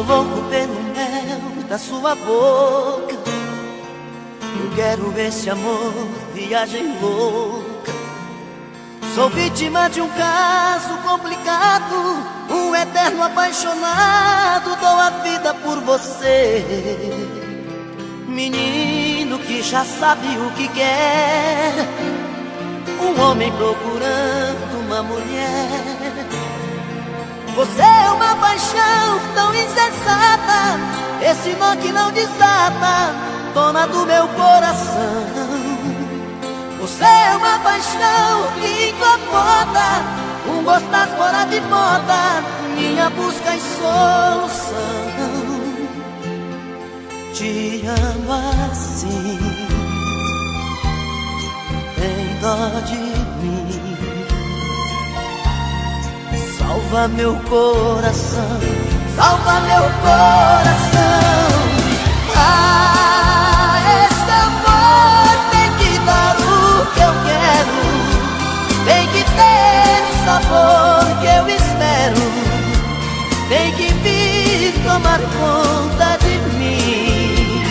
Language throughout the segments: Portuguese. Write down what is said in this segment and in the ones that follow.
louco pelo mel da sua boca. Eu quero esse amor, viagem louca. Sou vítima de um caso complicado, um eterno apaixonado. Dou a vida por você, menino que já sabe o que quer. Um homem procurando uma mulher. Você é uma paixão tão insensata, esse nó que não desata, dona do meu coração. Você é uma paixão que incomoda, um gostar fora de moda, minha busca e solução. Te amo assim, tem dó de mim. Salva meu coração, salva meu coração. Ah, esse amor tem que dar o que eu quero, tem que ter o sabor que eu espero, tem que vir tomar conta de mim.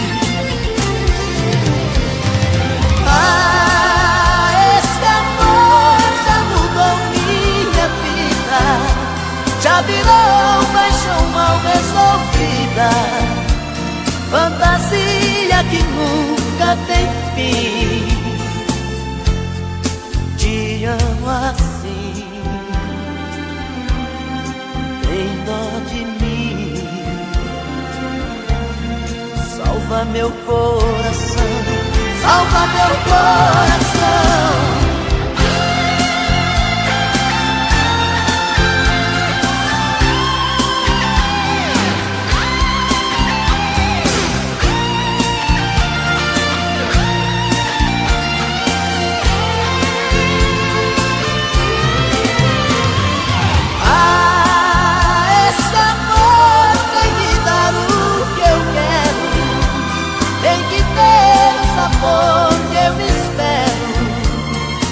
Ah, esse amor já mudou minha vida, já virou paixão mal resolvida, fantasia que nunca tem fim. Te amo assim, tem dó de mim. Salva meu coração, salva meu coração. Que eu espero,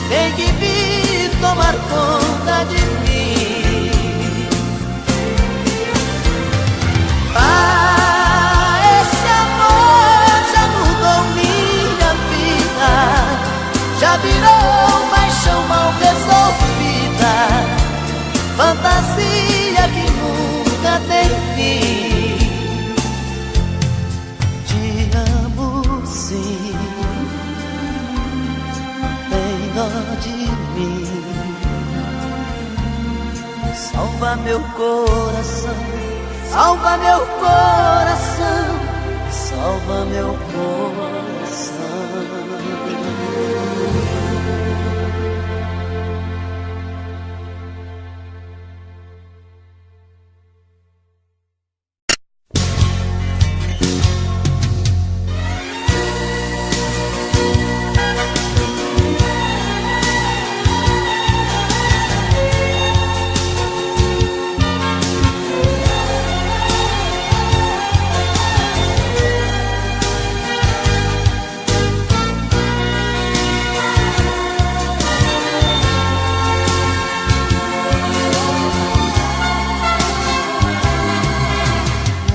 tem que vir tomar conta de mim. Ah, esse amor já mudou minha vida, já virou paixão mal resolvida, fantasia que nunca tem fim. Te amo sim, de mim. Salva meu coração, salva meu coração, salva meu coração.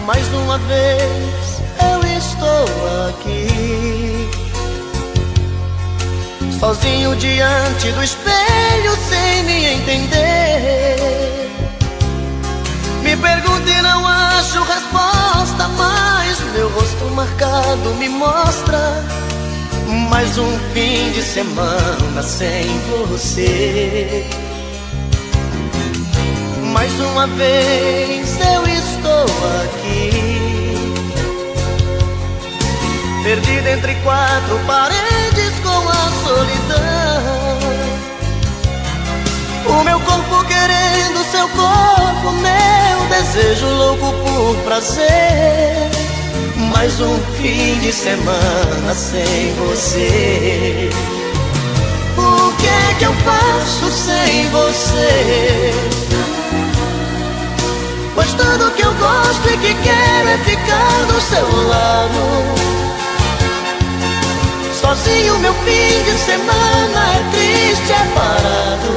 Mais uma vez eu estou aqui, sozinho diante do espelho sem me entender. Me pergunto e não acho resposta, mas meu rosto marcado me mostra mais um fim de semana sem você. Mais uma vez eu estou aqui, perdido entre quatro paredes com a solidão. O meu corpo querendo seu corpo, meu desejo louco por prazer. Mais um fim de semana sem você. O que é que eu faço sem você? Pois tudo que eu gosto e que quero é ficar do seu lado. Sozinho meu fim de semana é triste, é parado.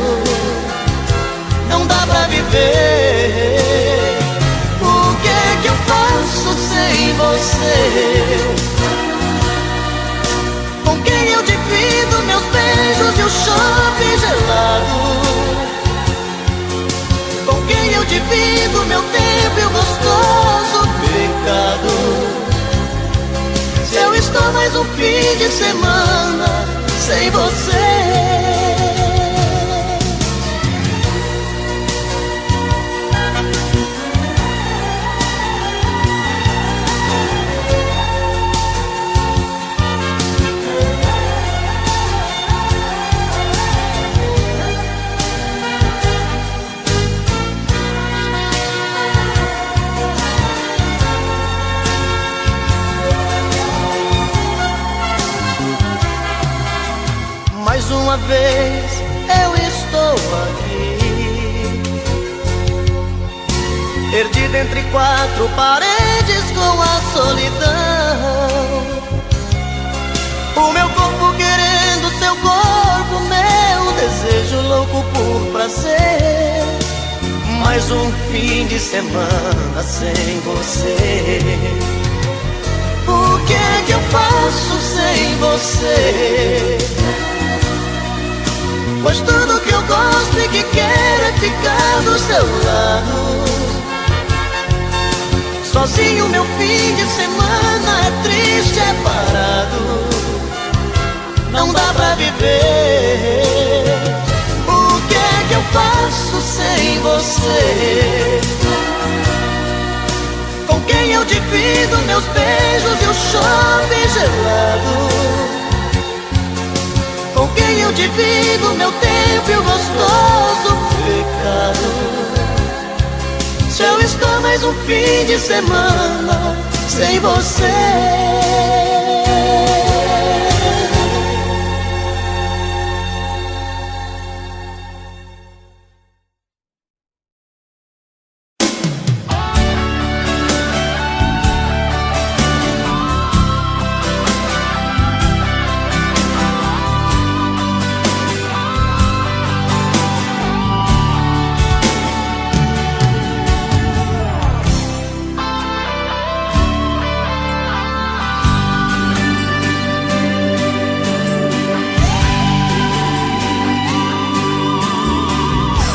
Não dá pra viver. O que é que eu faço? você, com quem eu divido meus beijos e o chope gelado, com quem eu divido meu tempo e o gostoso pecado. Se eu estou mais um fim de semana sem você. Mais uma vez eu estou aqui, perdido entre quatro paredes com a solidão. O meu corpo querendo seu corpo, meu desejo louco por prazer. Mais um fim de semana sem você. O que é que eu faço sem você? Pois tudo que eu gosto e que quero é ficar do seu lado. Sozinho meu fim de semana é triste, é parado. Não dá pra viver. O que é que eu faço sem você? Com quem eu divido meus beijos e o chope gelado, com quem eu divido meu tempo e o gostoso pecado. Se eu estou mais um fim de semana sem você.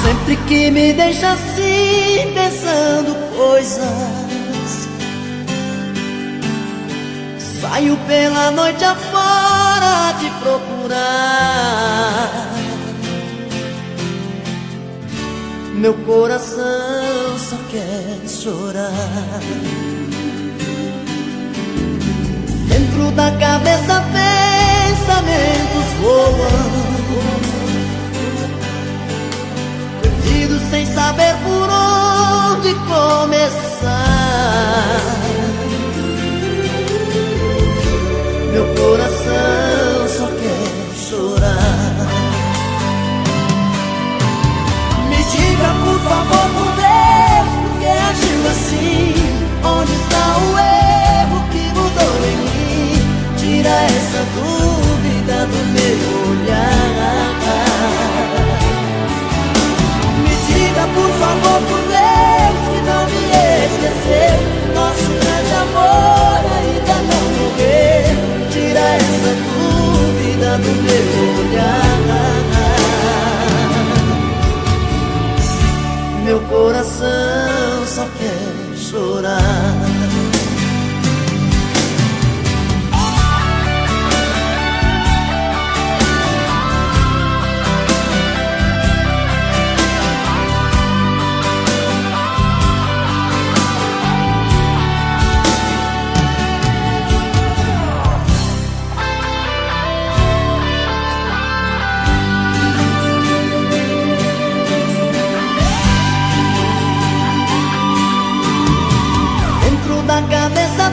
Sempre que me deixa assim, pensando coisas, saio pela noite afora te procurar. Meu coração só quer chorar. Dentro da cabeça pensamentos voam, sem saber por onde começar. Meu coração só quer chorar. Me diga por favor, por Deus, por que agiu assim? Onde está o erro que mudou em mim? Tira essa dúvida do meu olhar. Por favor, por Deus, que não me esquecer. Nosso grande amor ainda não morreu. Tira essa dúvida do meu olhar. Meu coração só quer chorar. Da cabeça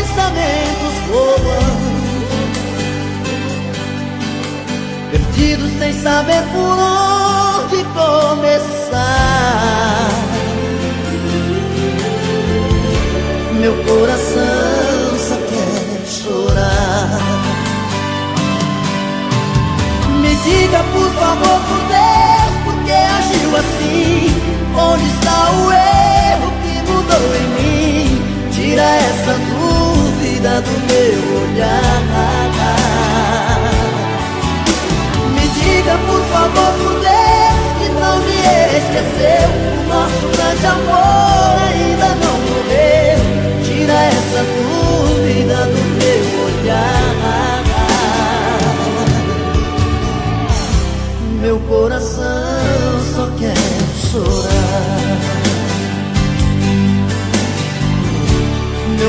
pensamentos voam, perdidos sem saber por onde começar. Meu coração só quer chorar. Me diga por favor, por Deus, por que agiu assim? Onde está o erro que mudou em mim? Tira essa dúvida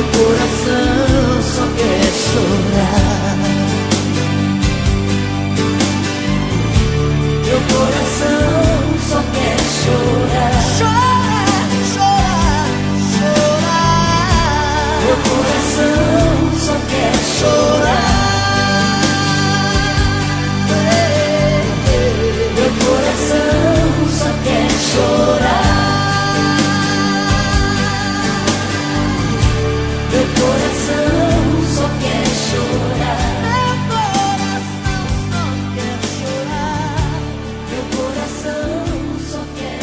Meu coração só quer chorar. Meu coração só quer chorar. Chorar, chorar, chorar. Meu coração só quer chorar. Meu coração só quer chorar. Meu coração só quer chorar. Meu coração só quer chorar. Meu coração só quer chorar. Meu coração só quer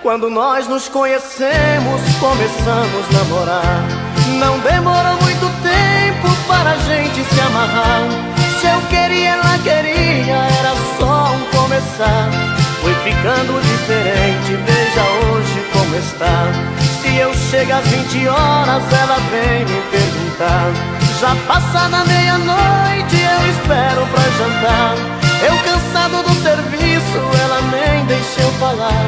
Quando nós nos conhecemos, começamos a namorar. Não demorou muito tempo para a gente se amarrar. Se eu queria, ela queria, era só um começar. Foi ficando diferente, veja hoje como está. Se eu chego às 20 horas, ela vem me perguntar. Já passada meia-noite, eu espero pra jantar. Eu cansado do serviço, ela nem deixa eu falar.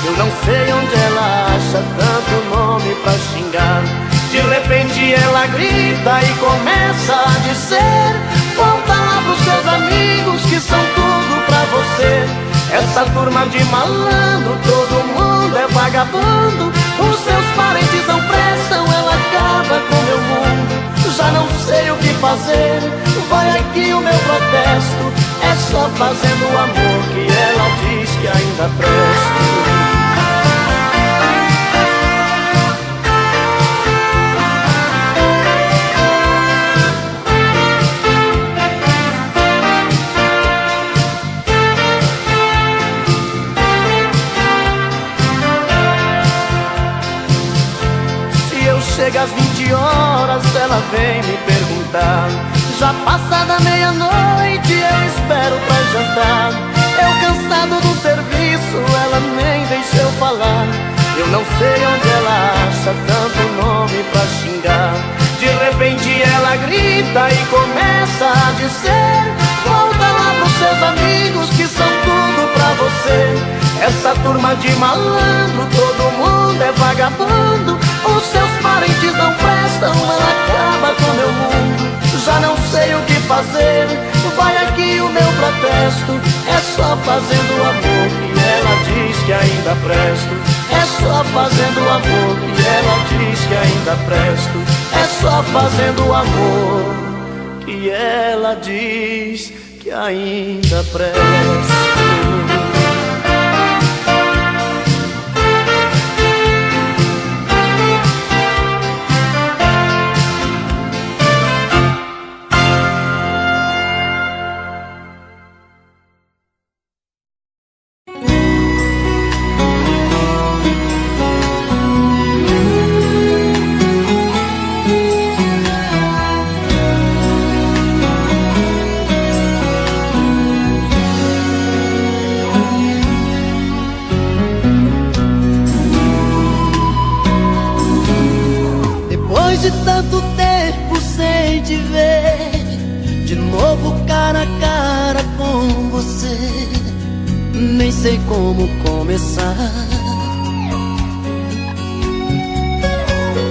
Eu não sei onde ela acha tanto nome pra xingar. De repente ela grita e começa a dizer: volta lá pros seus amigos que são tudo pra você. Essa turma de malandro, todo mundo é vagabundo. Os seus parentes não prestam, ela acaba com meu mundo. Já não sei o que fazer, vai aqui o meu protesto. É só fazendo o amor que ela diz que ainda presto. Chega às 20 horas, ela vem me perguntar. Já passada meia-noite, eu espero pra jantar. Eu cansado do serviço, ela nem deixa eu falar. Eu não sei onde ela acha tanto nome pra xingar. De repente ela grita e começa a dizer: volta lá pros seus amigos que são tudo pra você. Essa turma de malandro, todo mundo é vagabundo. Os seus parentes não prestam, ela acaba com meu mundo. Já não sei o que fazer, vai aqui o meu protesto. É só fazendo o amor que ela diz que ainda presto. É só fazendo o amor que ela diz que ainda presto. É só fazendo o amor que ela diz que ainda presto. De tanto tempo sem te ver, de novo cara a cara com você, nem sei como começar.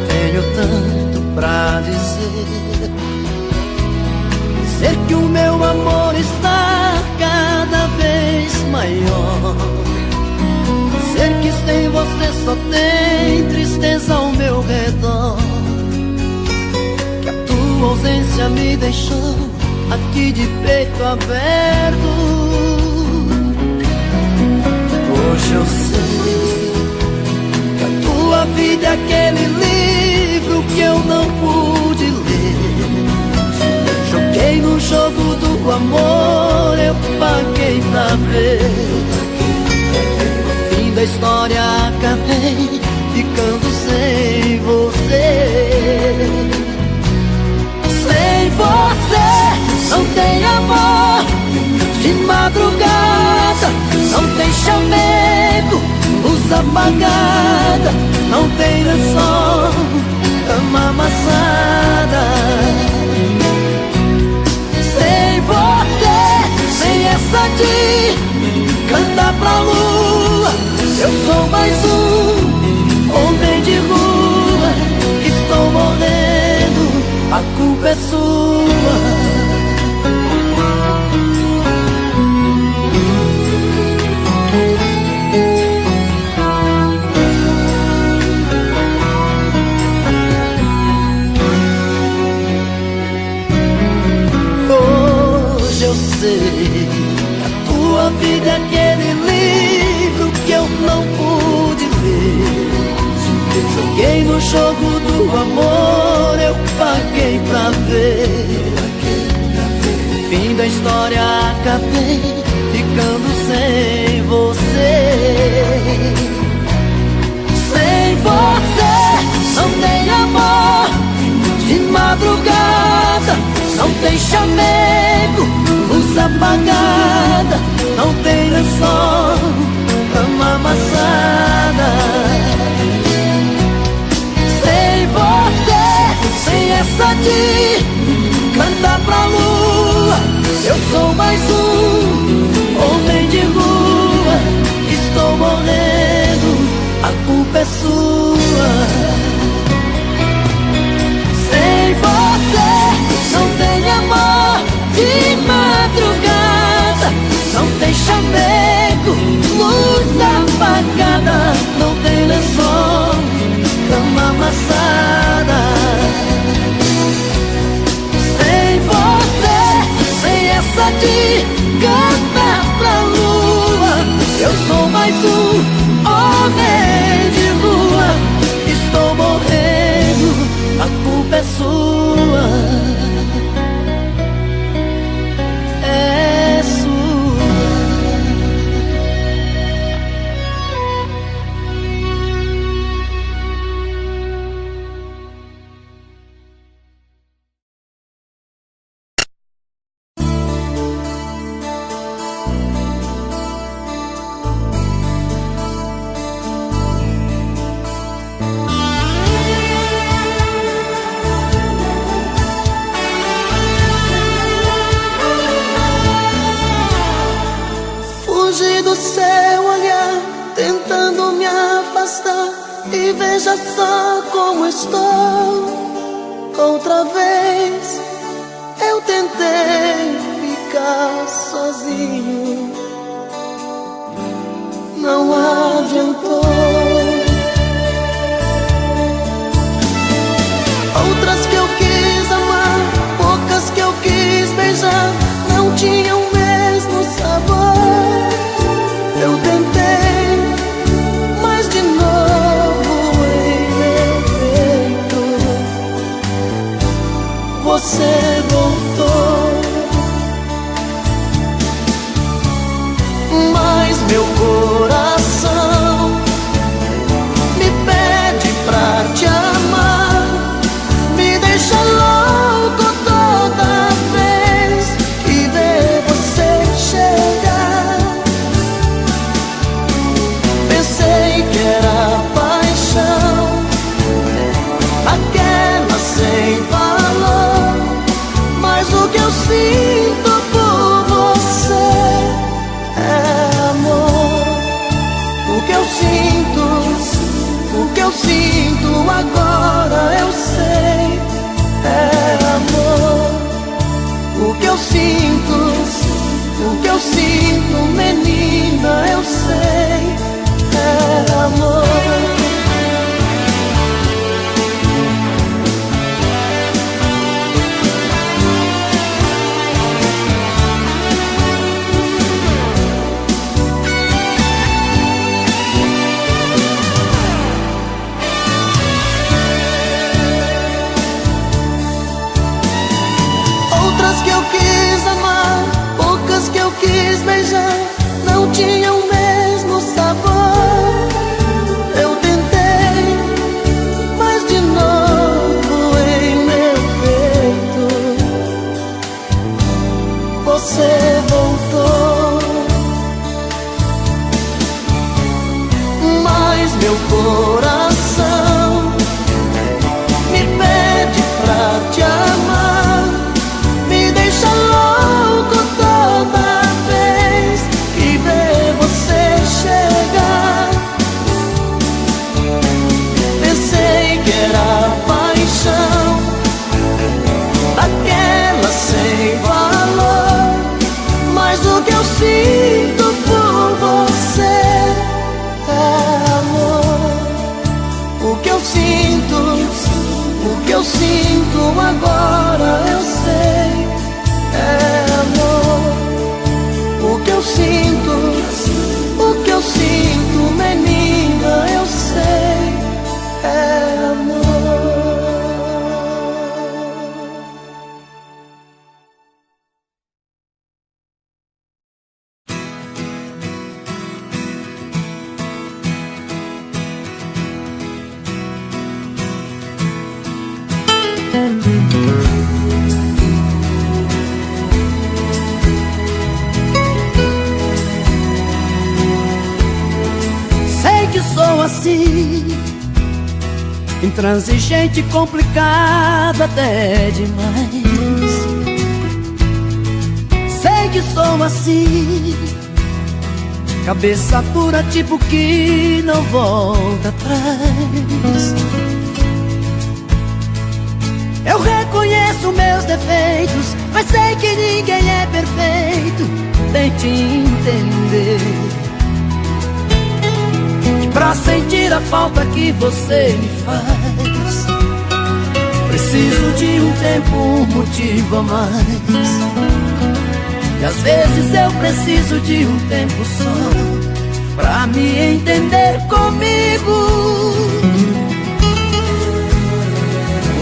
Tenho tanto pra dizer, dizer que o meu amor está cada vez maior, dizer que sem você só tem tristeza ao meu redor. Tua ausência me deixou aqui de peito aberto. Hoje eu sei que a tua vida é aquele livro que eu não pude ler. Joguei no jogo do amor, eu paguei pra ver. No fim da história acabei ficando sem você. Sem você não tem amor. De madrugada chamego, luz apagada, não tem lençol, cama amassada. Sem você, sem essa de cantar pra lua, eu sou mais um homem de rua que estou morrendo, a culpa é sua. A tua vida é aquele livro que eu não pude ler. Joguei no jogo do amor, eu paguei pra ver. No fim da história acabei ficando sem você. Sem você não tem amor de madrugada, não tem chamego, luz apagada, não tem lençol, cama amassada. Sem você, sem essa de cantar pra lua, eu sou mais um homem de rua, estou morrendo, a culpa é sua. Sem você, não tem amor de madrugada, não tem chamego, luz apagada, não tem lençol, cama amassada. Sem você, sem essa de cantar pra lua, eu sou mais um homem de rua, estou morrendo, a culpa é sua. É sua. Fugi do seu olhar, tentando me afastar, e veja só como estou. Outra vez eu tentei ficar sozinho, não adiantou. Outras que eu quis amar, poucas que eu quis beijar, não tinham o mesmo sabor. Eu tentei, mas de novo em meu peito você voltou. Mas meu coração me pede pra te amar, me deixa louco toda vez que vê você chegar. Pensei que era paixão, aquela sem valor, mas o que eu sinto por você é amor. O que eu sinto agora eu sei, é amor. O que eu sinto, menina, eu sei, é amor. Outras que eu quis amar, poucas que eu quis beijar, não tinham o mesmo sabor. Eu tentei, mas de novo em meu peito você voltou. o que eu sinto por você é amor. O que eu sinto, o que eu sinto agora eu sei, é amor. O que eu sinto, o que eu sinto, menina, eu sei, é amor. Sei que sou assim, intransigente, complicado até demais. Sei que sou assim, cabeça dura, tipo que não volta atrás. Eu reconheço meus defeitos, mas sei que ninguém é perfeito. Tente entender que pra sentir a falta que você me faz, preciso de um tempo, um motivo a mais. E às vezes eu preciso de um tempo só pra me entender comigo.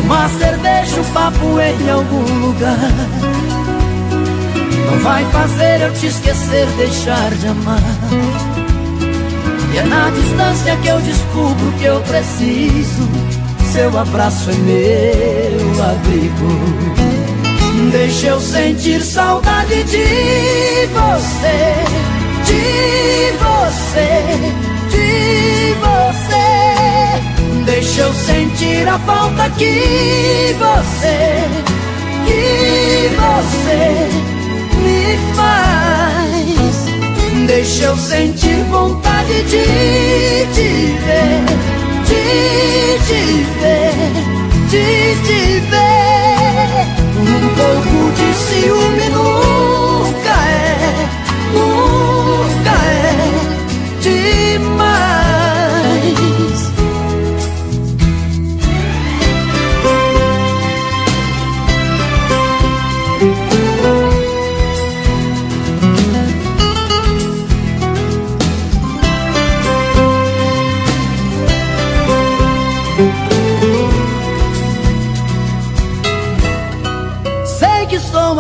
Uma cerveja, um papo em algum lugar não vai fazer eu te esquecer, deixar de amar. E é na distância que eu descubro que eu preciso. Seu abraço é meu abrigo. Deixa eu sentir saudade de você, de você, de você. Deixa eu sentir a falta que você me faz. Deixa eu sentir vontade de te ver, de te ver, de te ver. Um pouco de ciúme nunca é demais.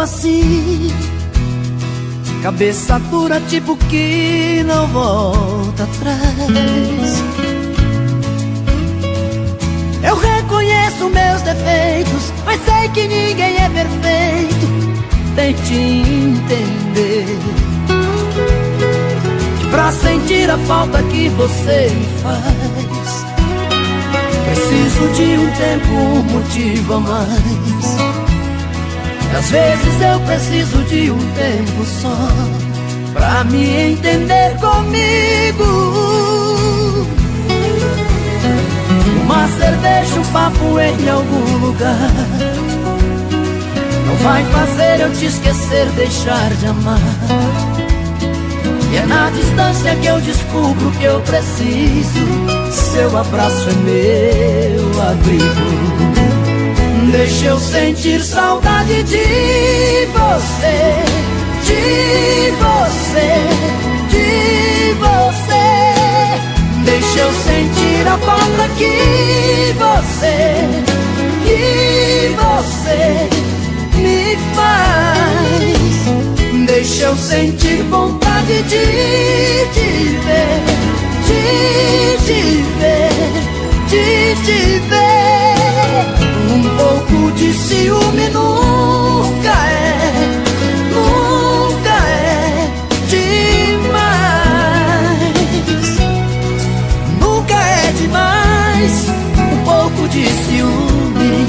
Assim, cabeça dura, tipo que não volta atrás. Eu reconheço meus defeitos, mas sei que ninguém é perfeito. Tente entender que pra sentir a falta que você me faz, preciso de um tempo, um motivo a mais. Às vezes eu preciso de um tempo só pra me entender comigo. Uma cerveja, um papo em algum lugar não vai fazer eu te esquecer, deixar de amar. E é na distância que eu descubro que eu preciso. Seu abraço é meu abrigo. Deixa eu sentir saudade de você, de você, de você. Deixa eu sentir a falta que você me faz. Deixa eu sentir vontade de te ver, de te ver, de te ver. Um pouco de ciúme nunca é demais. Nunca é demais. Um pouco de ciúme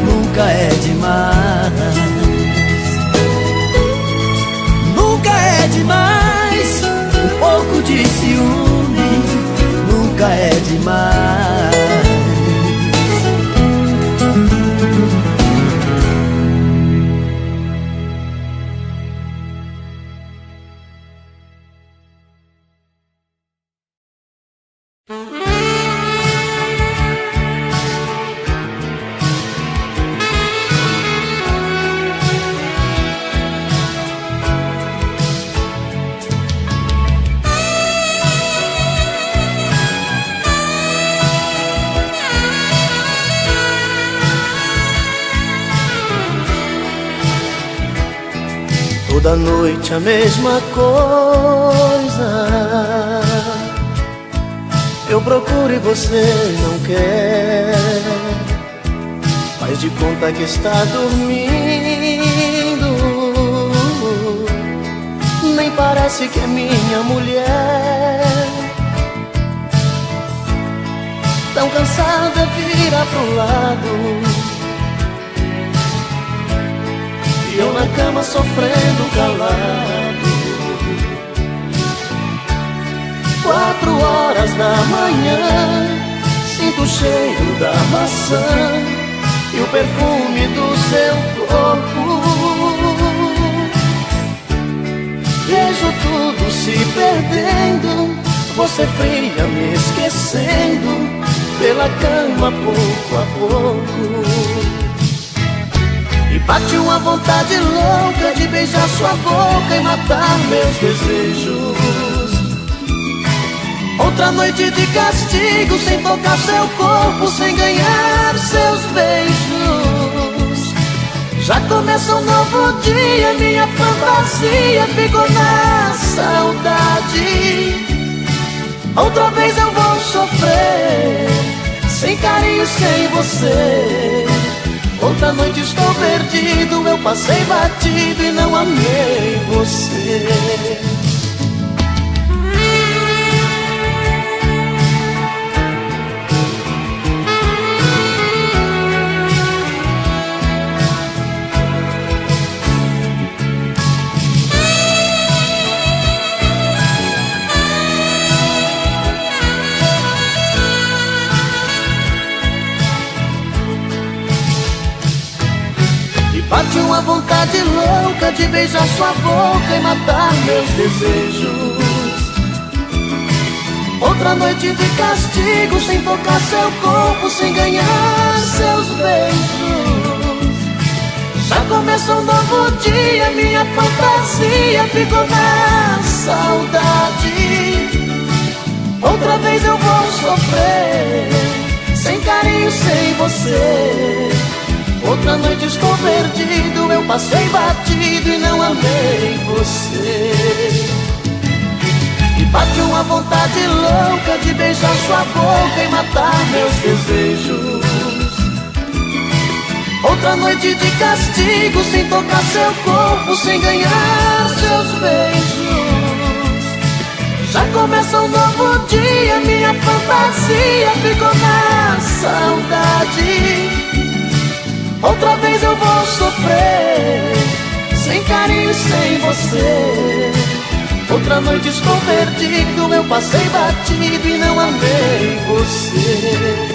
nunca é demais. Nunca é demais. Um pouco de ciúme nunca é demais. toda noite a mesma coisa. Eu procuro e você não quer. Faz de conta que está dormindo, nem parece que é minha mulher. Tão cansada, vira pro lado, e eu na cama sofrendo calado. 4 horas da manhã, sinto o cheiro da maçã e o perfume do seu corpo. Vejo tudo se perdendo, você fria me esquecendo, pela cama pouco a pouco. E bate uma vontade louca de beijar sua boca e matar meus desejos. Outra noite de castigo, sem tocar seu corpo, sem ganhar seus beijos. Já começa um novo dia, minha fantasia ficou na saudade. Outra vez eu vou sofrer, sem carinho, sem você. Outra noite estou perdido, eu passei batido e não amei você. Bate uma vontade louca de beijar sua boca e matar meus desejos. Outra noite de castigo, sem tocar seu corpo, sem ganhar seus beijos. Já começa um novo dia, minha fantasia ficou na saudade. Outra vez eu vou sofrer, sem carinho, sem você. Outra noite estou perdido, eu passei batido e não amei você. E bate uma vontade louca de beijar sua boca e matar meus desejos. Outra noite de castigo, sem tocar seu corpo, sem ganhar seus beijos. Já começa um novo dia, minha fantasia ficou na saudade. Outra vez eu vou sofrer, sem carinho, sem você. Outra noite estou perdido, eu passei batido e não amei você.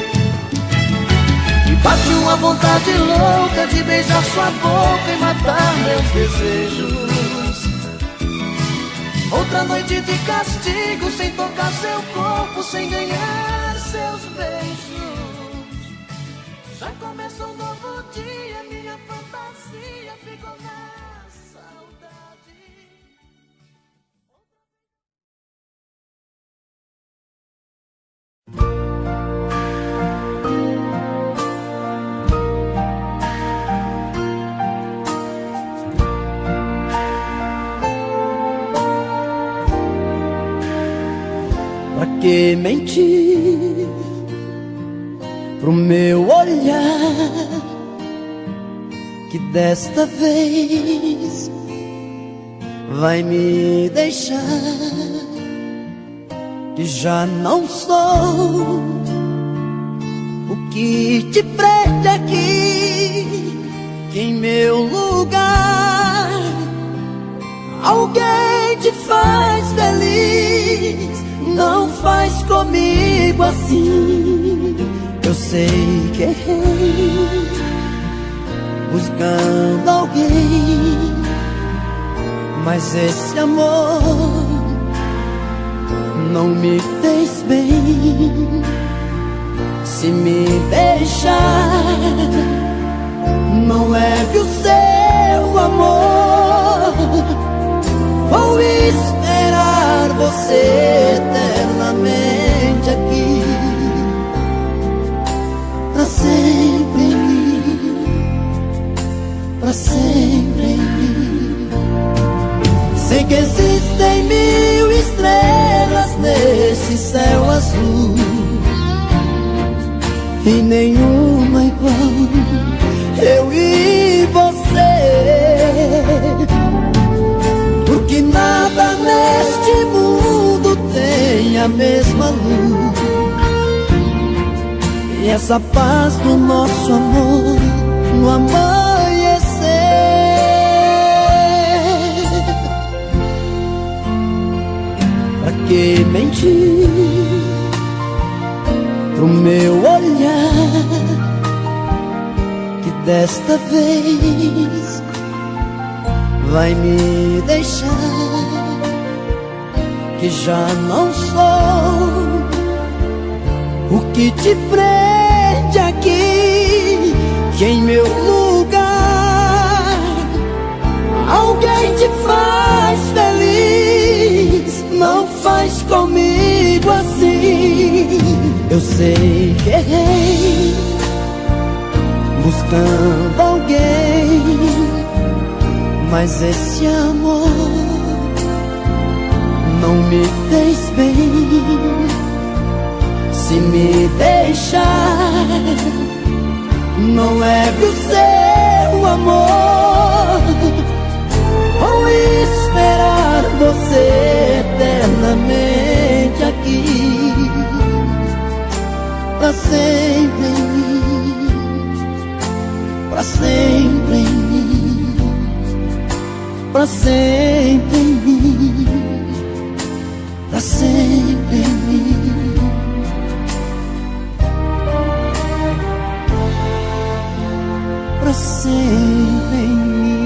E bate uma vontade louca de beijar sua boca e matar meus desejos. Outra noite de castigo, sem tocar seu corpo, sem ganhar seus beijos. Já começa um novo dia, minha fantasia ficou na saudade. Pra que mentir pro meu olhar, que desta vez vai me deixar, que já não sou o que te prende aqui, que em meu lugar alguém te faz feliz. Não faz comigo assim. Eu sei que errei buscando alguém, mas esse amor não me fez bem. Se me deixar, não leve o seu amor. Vou esperar você eternamente aqui, pra sempre em mim, pra sempre em mim. esse céu azul e nenhuma igual, eu e você. Porque nada neste mundo tem a mesma luz e essa paz do nosso amor no amanhecer. Pra que mentir pro meu olhar, que desta vez vai me deixar, que já não sou o que te prende aqui, que em meu lugar alguém te faz feliz. Não faz comigo assim. Eu sei que errei buscando alguém, mas esse amor não me fez bem. Se me deixar, não é pro seu amor, ou esperar você eternamente aqui, pra sempre em mim, pra sempre em mim, pra sempre em mim, pra sempre em mim. Pra sempre em mim.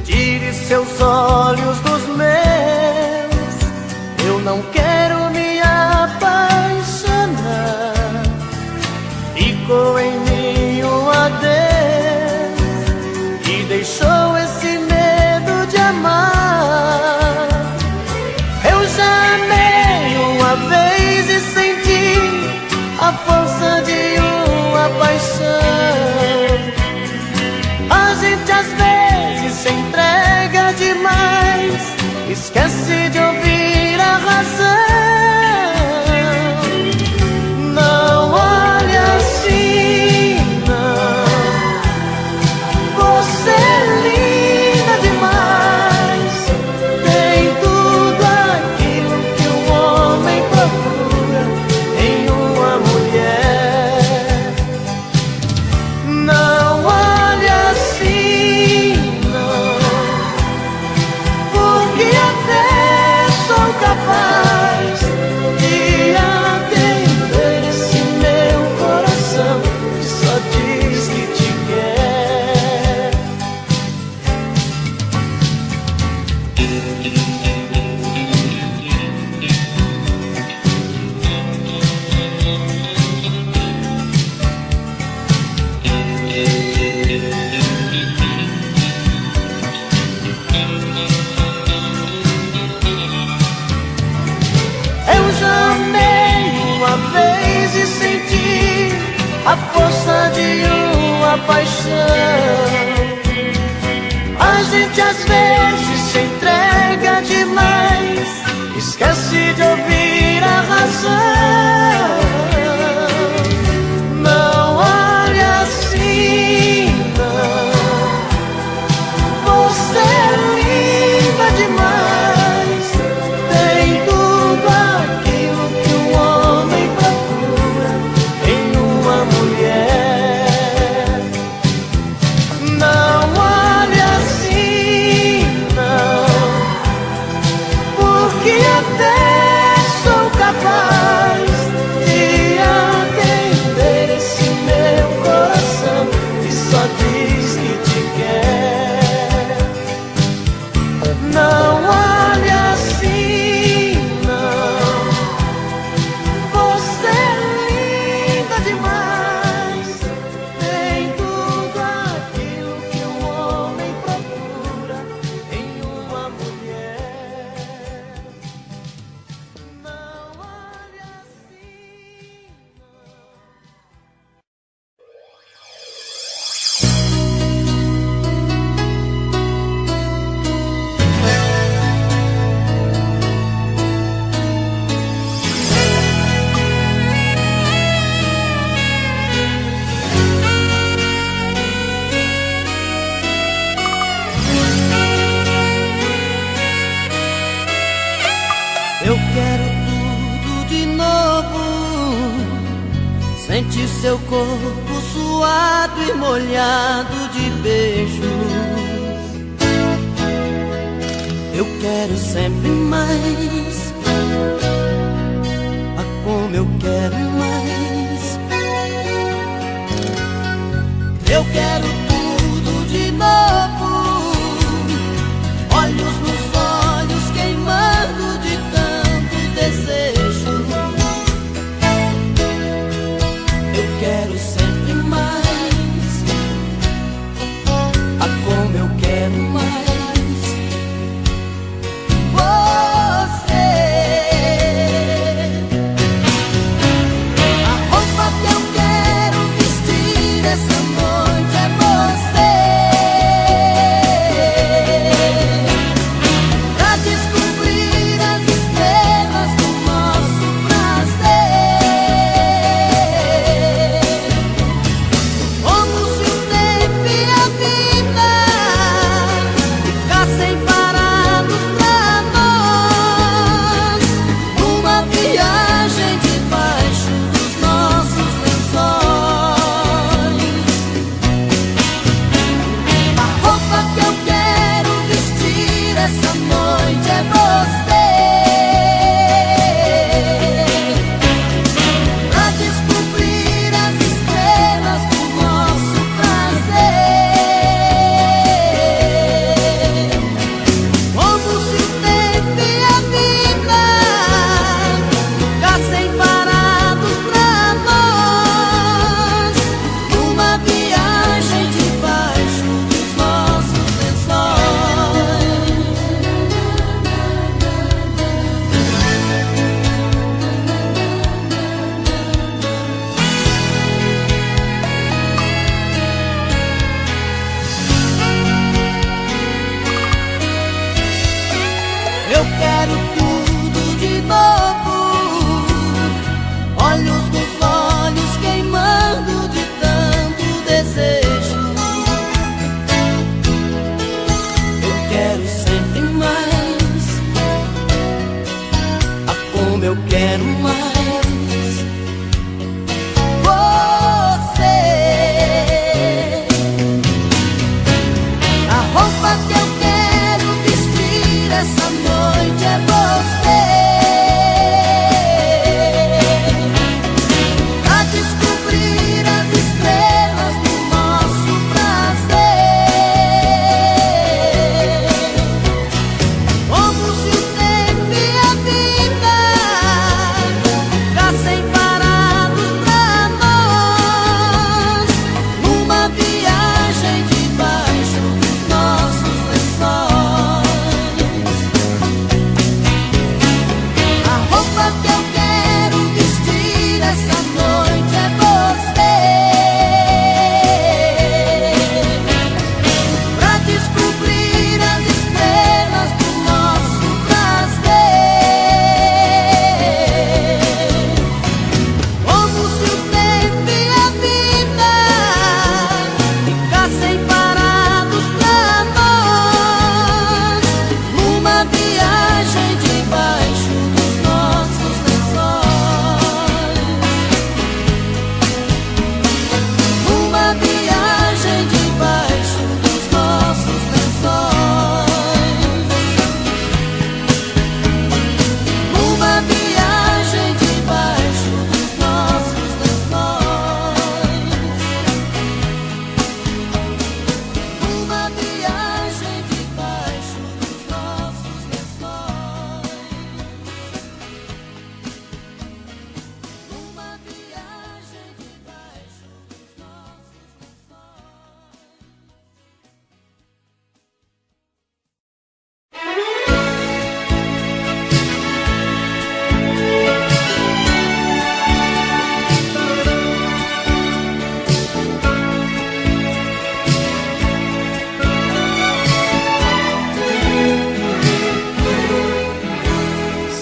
Tire seus olhos dos meus, eu não quero me apaixonar. Ficou em mim um adeus e deixou esse medo de amar. Eu já amei uma vez e senti a força de uma paixão. A gente às vezes se entrega demais, esquece de ouvir a razão. Não olhe assim, não. Você é linda demais, tem tudo aquilo que um homem procura em uma mulher. Não olhe assim, não, porque até sou capaz de atender esse meu coração que só diz que te quer. Eu já amei uma vez e senti a força de uma paixão. A gente às vezes se entrega demais, esquece de ouvir a razão. Não olhe assim, não. Você é linda demais, tem tudo aquilo que um homem procura em uma mulher. Não olhe assim, não, porque até sou seu corpo suado e molhado de beijos. Eu quero sempre mais, ah, como eu quero mais. Eu quero tudo de novo, olhos nos olhos queimando de tanto desejo. Eu quero sempre mais, ah, como eu quero mais. Eu quero tudo de novo, olhos nos olhos queimando de tanto desejo. Eu quero sempre mais, ah, como eu quero mais. Você, a roupa que eu quero vestir essa noite é você. Pra descobrir as estrelas do nosso prazer. Como se o tempo e a vida ficassem parados pra nós, numa viagem debaixo dos nossos lençóis. A roupa que eu quero vestir essa noite é você. Pra descobrir as estrelas do nosso prazer. Como se o tempo e a vida ficassem parados pra nós, numa viagem debaixo dos nossos lençóis. Numa viagem debaixo dos nossos lençóis. Numa viagem debaixo dos nossos lençóis. Numa viagem debaixo dos nossos lençóis. Numa viagem debaixo dos nossos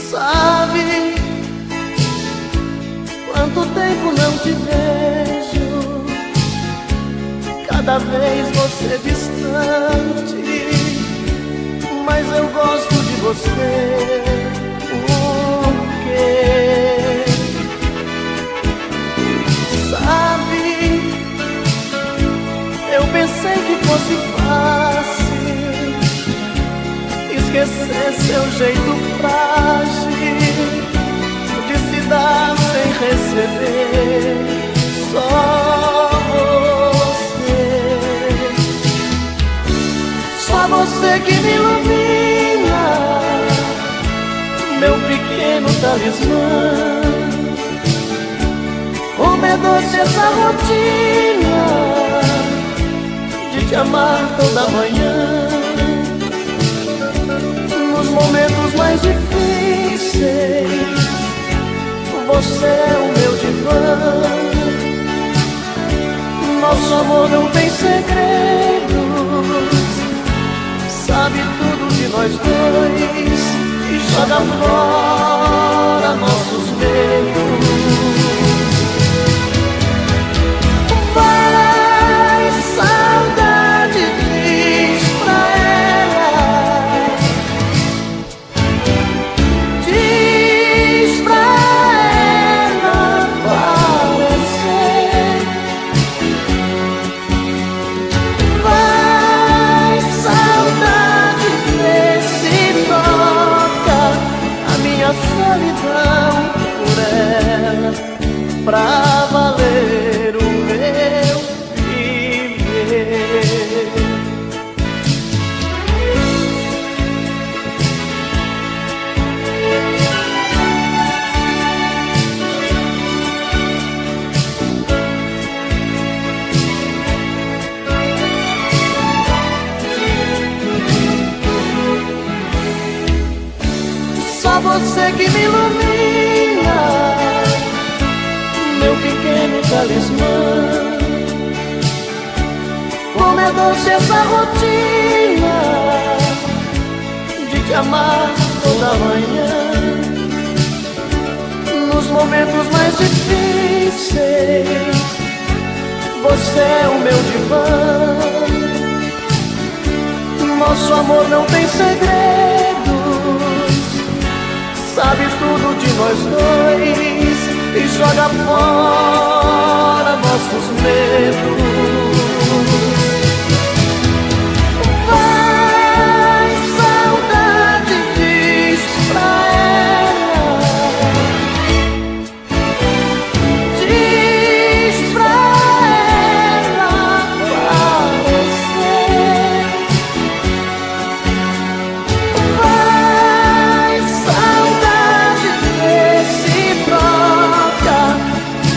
Sabe quanto tempo não te vejo? Cada vez você distante, mas eu gosto de você. Por quê? Sabe esquecer seu jeito frágil de se dar sem receber. Só você que me ilumina, meu pequeno talismã. Como é doce essa rotina de te amar toda manhã. Nos momentos mais difíceis, você é o meu divã. Nosso amor não tem segredos, sabe tudo de nós dois e joga fora nossos medos. Vai, saudade, diz pra ela, diz pra ela aparecer. Vai, saudade, vê se troca a minha solidão por ela, pra valer o meu viver. Só você que me ilumina, meu pequeno talismã. Como é doce essa rotina de te amar toda manhã. Nos momentos mais difíceis, você é o meu divã. Nosso amor não tem segredos, sabe tudo de nós dois e joga fora nossos medos. Vai, saudade, diz pra ela, diz pra ela aparecer. Vai, saudade, vê se troca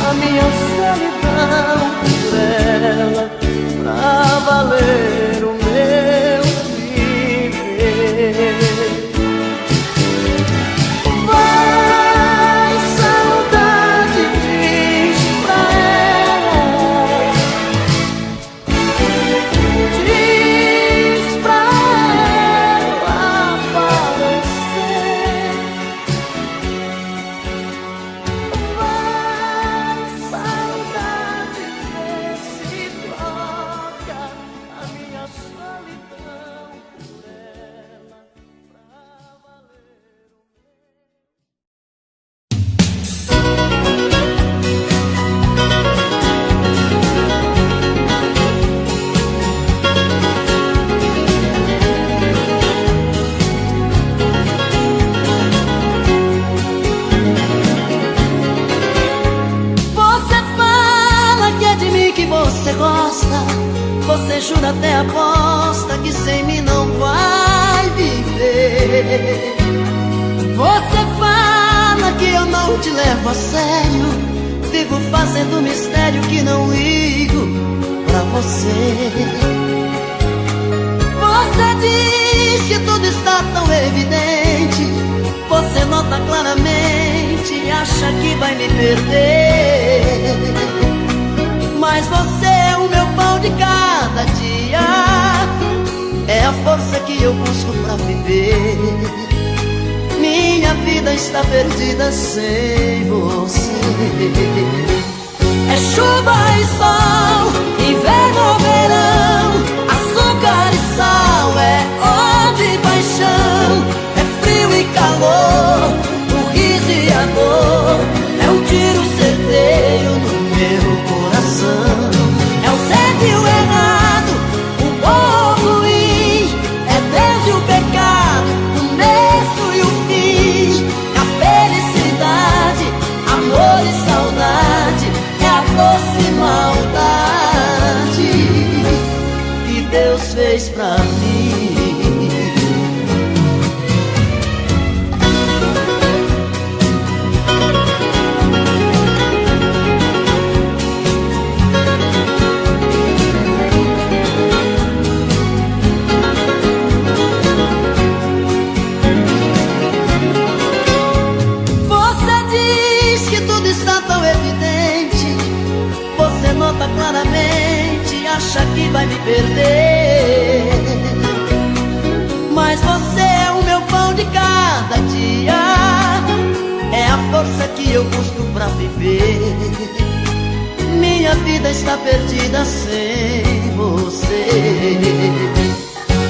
a minha solidão por ela, pra valer o meu viver. Vai, saudade, diz pra ela, diz pra ela aparecer. Vai, saudade, vê se troca a minha solidão por ela, pra valer o Você fala que é de mim que você gosta. Você jura até aposta que sem mim não vai viver. Você fala que eu não te levo a sério. Vivo fazendo mistério que não ligo pra você. Você diz que tudo está tão evidente. Você nota claramente, acha que vai me perder. Mas você é o meu pão de cada dia, é a força que eu busco pra viver. Minha vida está perdida sem você. É chuva e sol, inverno ou verão, açúcar e sal, é ódio e paixão, é frio e calor, o riso e a dor, é um tiro certeiro no meu coração. É o certo e o errado, o bom ou o ruim, é Deus e o pecado, o fez pra mim. Claramente acha que vai me perder, mas você é o meu pão de cada dia, é a força que eu busco pra viver. Minha vida está perdida sem você.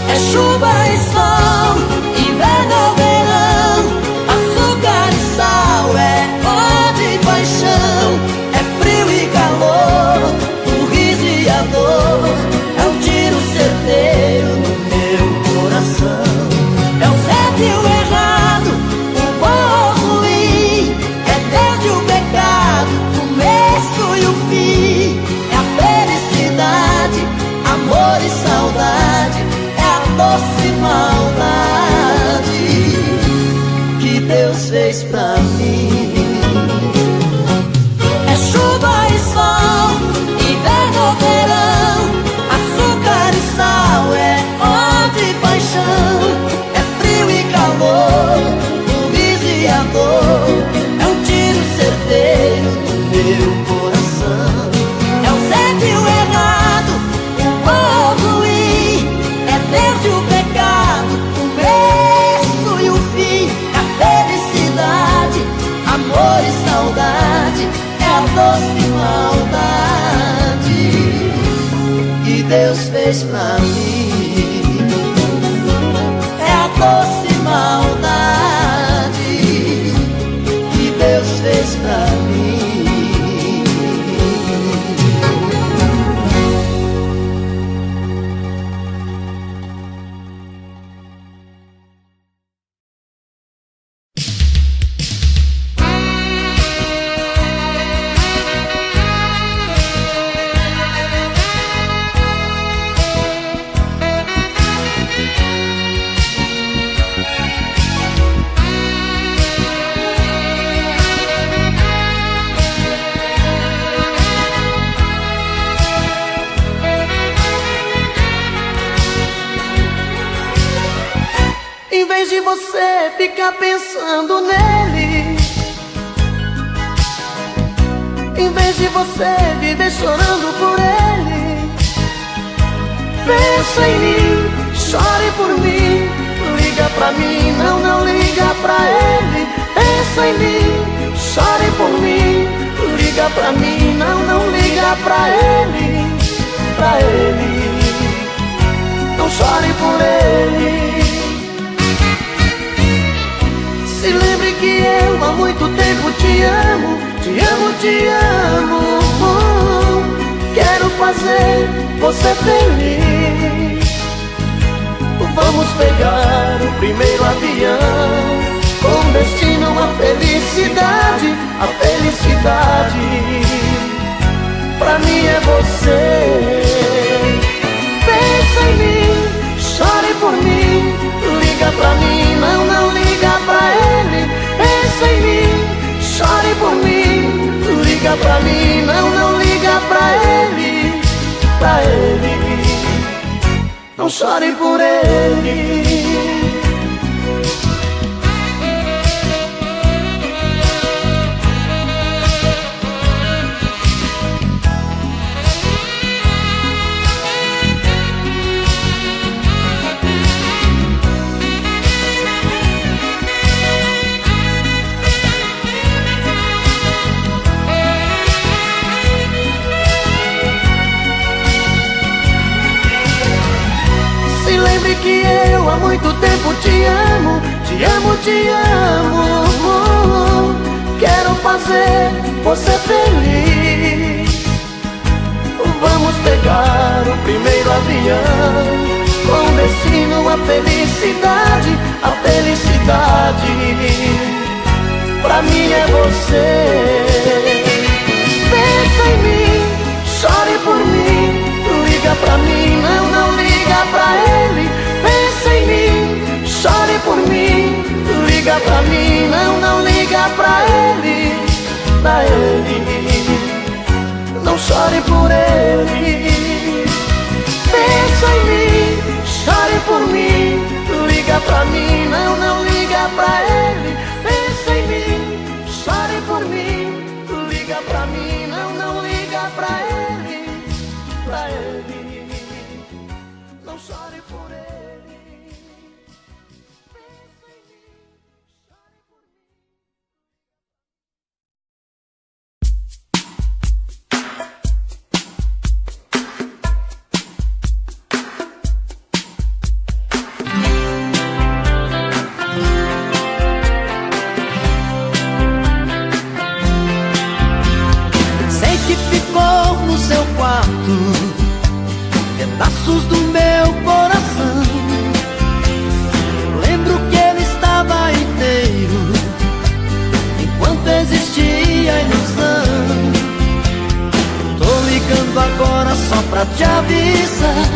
É chuva e sol, inverno ou verão, açúcar e sal, é ódio e paixão, é frio e calor, o riso e a dor, é um tiro certeiro no meu coração. É o certo e o errado, o bom ou o ruim, é Deus e o pecado, o começo e o fim, é a felicidade, amor e saudade, é a doce maldade que Deus fez pra mim. É chuva e sol, inverno ou verão, açúcar e sal, é ódio e paixão, é frio e calor, o riso e a dor, é um tiro certeiro no meu coração. É o certo e o errado, o bom ou o ruim, é Deus e o pecado, o começo e o fim, é a felicidade, amor e saudade, é a doce maldade que Deus fez pra mim. É a doce maldade que Deus fez pra mim. Em vez de você ficar pensando nele, em vez de você viver chorando por ele, pensa em mim, chore por mim, liga pra mim, não, não liga pra ele. Pensa em mim, chore por mim, liga pra mim, não, não liga pra ele, pra ele, não chore por ele. Se lembre que eu há muito tempo te amo, te amo, te amo. Quero fazer você feliz. Vamos pegar o primeiro avião, com destino à felicidade, a felicidade pra mim é você. Pensa em mim, chore por mim, liga pra mim, não, não liga pra ele. Pensa em mim, chore por mim, liga pra mim, não, não liga pra ele, pra ele, não chore por ele. Lembre que eu há muito tempo te amo, te amo, te amo. Quero fazer você feliz. Vamos pegar o primeiro avião, com destino à felicidade, a felicidade pra mim é você. Pensa em mim, chore por mim, liga pra mim, não, não liga pra liga pra mim, não liga pra ele, pra ele. Não chore por ele. Pensa em mim, chore por mim. Liga pra mim, não liga pra ele. Pensa em mim, chore por mim. Liga pra mim, não liga pra ele, pra ele. Não chore por ele. Pedaços do meu coração. Lembro que ele estava inteiro enquanto existia a ilusão. Tô ligando agora só pra te avisar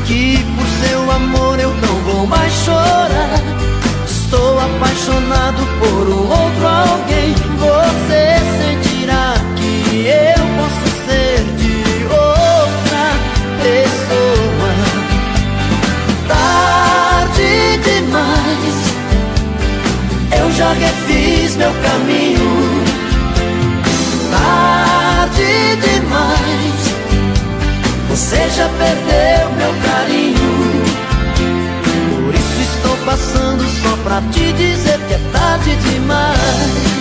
que por seu amor eu não vou mais chorar. Estou apaixonado por um outro alguém. Você sentirá que eu posso ser de outra pessoa. Tarde demais, eu já refiz meu caminho. Tarde demais, você já perdeu meu carinho. Por isso estou passando só pra te dizer que é tarde demais.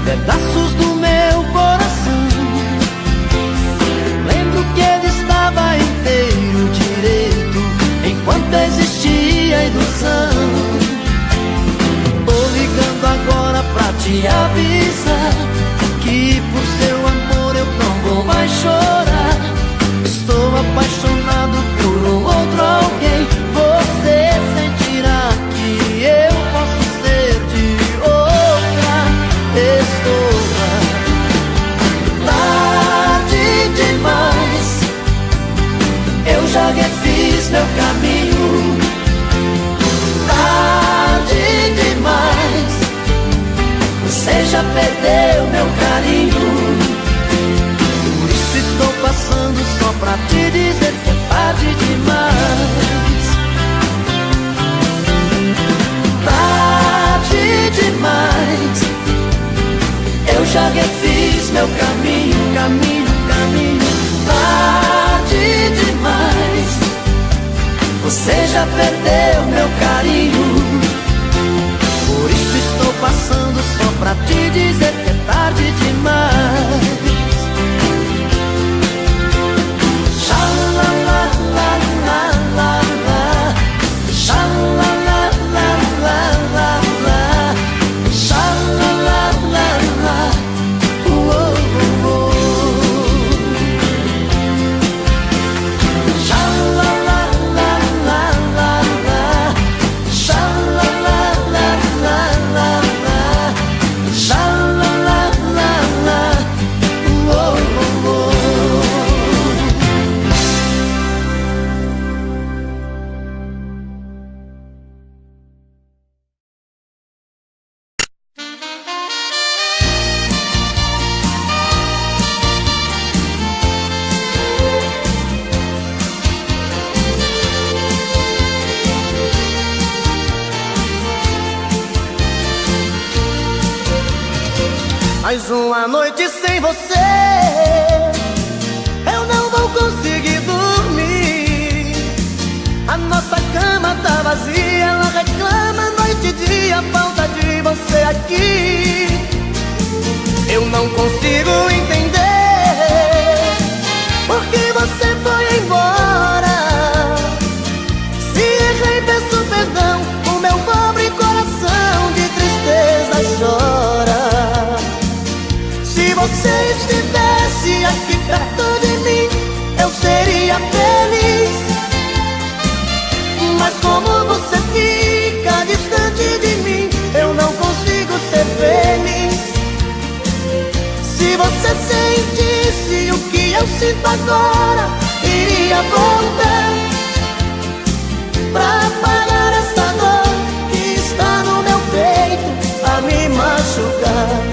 Pedaços do meu coração. Lembro que ele estava inteiro direito enquanto existia a ilusão. Tô ligando agora pra te avisar que por seu amor eu não vou mais chorar. Estou apaixonado por um outro alguém. Você sentirá que eu posso ser de outra pessoa. Tarde demais, eu já refiz meu caminho. Tarde demais, você já perdeu meu carinho. Por isso estou passando só pra te dizer que é tarde demais. Tarde demais, eu já refiz meu caminho, caminho. Tarde demais, você já perdeu meu carinho. Por isso estou passando só pra te dizer que é tarde demais. Mais uma noite sem você, eu não vou conseguir dormir. A nossa cama tá vazia, ela reclama noite e dia, falta de você aqui. Eu não consigo entender por que você foi embora. Se errei, peço perdão, o meu pobre coração de tristeza chora. Se sinto agora iria voltar pra apagar essa dor que está no meu peito a me machucar.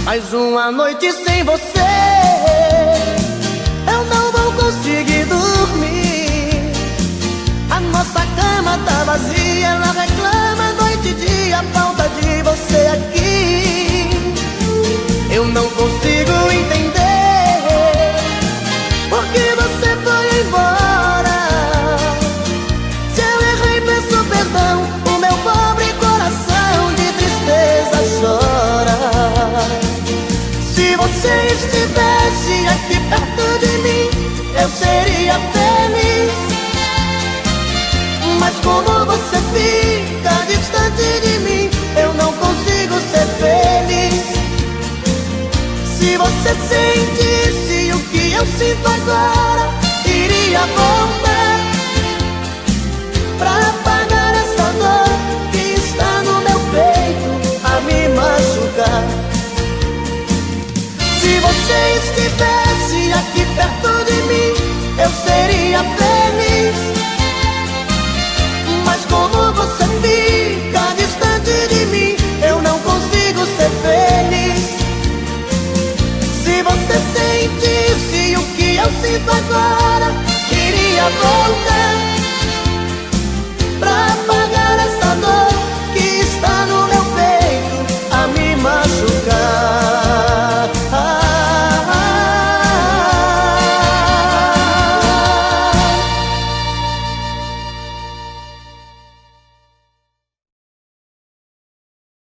Mais uma noite sem você, eu não vou conseguir dormir. A nossa cama tá vazia, ela reclama noite e dia a falta de você aqui. Eu não consigo entender por que você foi embora. Se eu errei, peço perdão, o meu pobre coração de tristeza chora. Se você estivesse aqui perto de mim, eu seria feliz. Mas como você fica distante de mim, eu não consigo ser feliz. Se você sentisse o que eu sinto agora, iria voltar